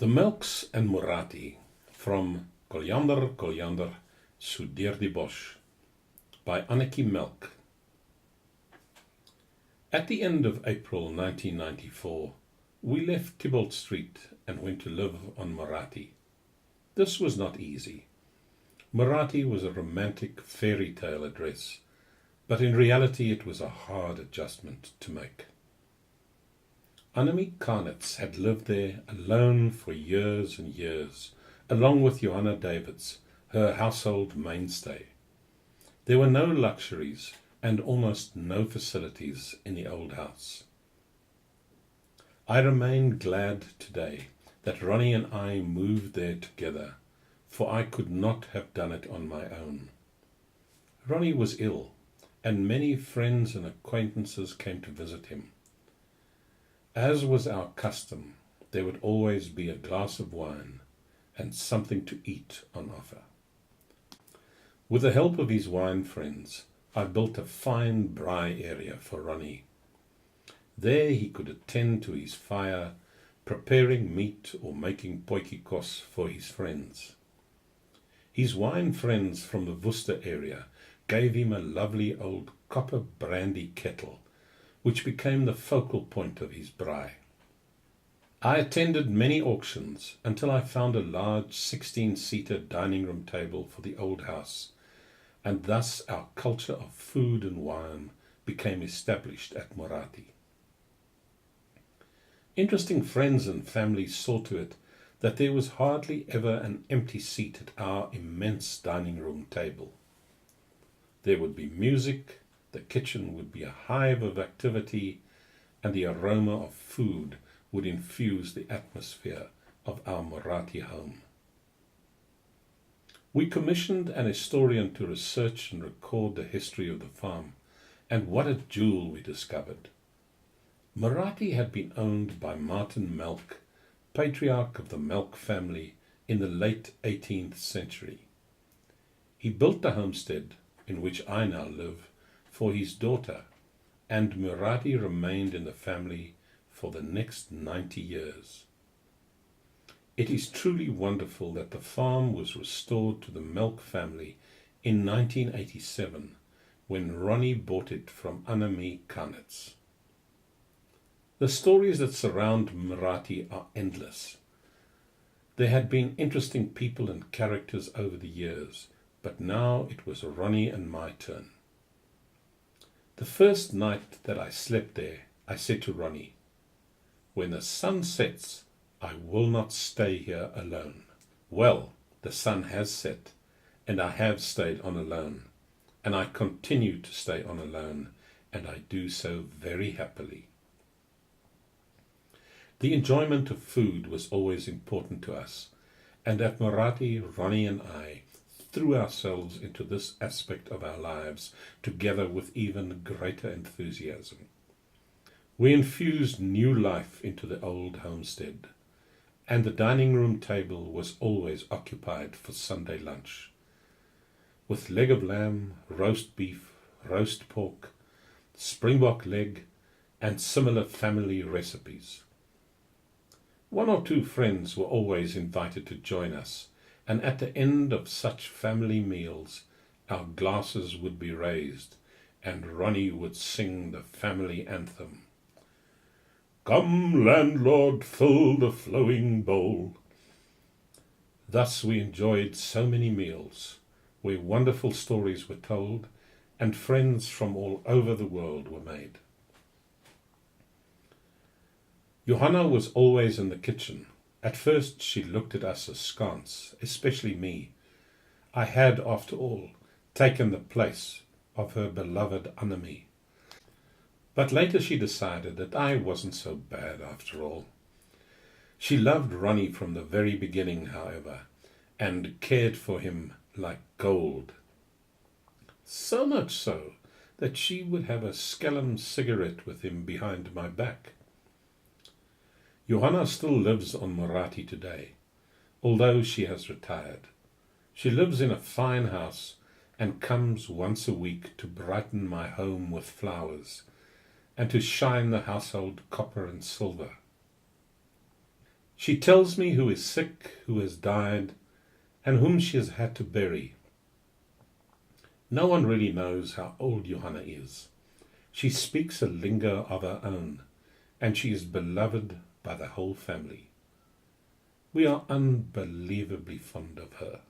The Melcks and Muratie from Koljander, so deur die Bosch by Annatjie Melck. At the end of April 1994, we left Tybalt Street and went to live on Muratie. This was not easy. Muratie was a romantic fairy tale address, but in reality it was a hard adjustment to make. Annatjie Melck had lived there alone for years and years, along with Johanna Davids, her household mainstay. There were no luxuries and almost no facilities in the old house. I remain glad today that Ronnie and I moved there together, for I could not have done it on my own. Ronnie was ill, and many friends and acquaintances came to visit him. As was our custom, there would always be a glass of wine and something to eat on offer. With the help of his wine friends, I built a fine braai area for Ronnie. There he could attend to his fire, preparing meat or making potjiekos for his friends. His wine friends from the Worcester area gave him a lovely old copper brandy kettle, which became the focal point of his braai. I attended many auctions until I found a large 16-seater dining room table for the old house, and thus our culture of food and wine became established at Muratie. Interesting friends and family saw to it that there was hardly ever an empty seat at our immense dining room table. There would be music, the kitchen would be a hive of activity, and the aroma of food would infuse the atmosphere of our Muratie home. We commissioned an historian to research and record the history of the farm, and what a jewel we discovered. Muratie had been owned by Martin Melck, patriarch of the Melck family, in the late 18th century. He built the homestead in which I now live for his daughter, and Muratie remained in the family for the next 90 years. It is truly wonderful that the farm was restored to the Melck family in 1987, when Ronnie bought it from Annatjie Melck. The stories that surround Muratie are endless. There had been interesting people and characters over the years, but now it was Ronnie and my turn. The first night that I slept there, I said to Ronnie, "When the sun sets, I will not stay here alone." Well, the sun has set, and I have stayed on alone, and I continue to stay on alone, and I do so very happily. The enjoyment of food was always important to us, and at Muratie, Ronnie and I threw ourselves into this aspect of our lives together with even greater enthusiasm. We infused new life into the old homestead, and the dining room table was always occupied for Sunday lunch, with leg of lamb, roast beef, roast pork, springbok leg, and similar family recipes. One or two friends were always invited to join us, and at the end of such family meals, our glasses would be raised, and Ronnie would sing the family anthem. "Come, landlord, fill the flowing bowl." Thus we enjoyed so many meals, where wonderful stories were told, and friends from all over the world were made. Johanna was always in the kitchen. At first she looked at us askance, especially me. I had, after all, taken the place of her beloved Annatjie. But later she decided that I wasn't so bad after all. She loved Ronnie from the very beginning, however, and cared for him like gold. So much so that she would have a skellum cigarette with him behind my back. Johanna still lives on Muratie today, although she has retired. She lives in a fine house and comes once a week to brighten my home with flowers and to shine the household copper and silver. She tells me who is sick, who has died, and whom she has had to bury. No one really knows how old Johanna is. She speaks a lingo of her own, and she is beloved by the whole family. We are unbelievably fond of her.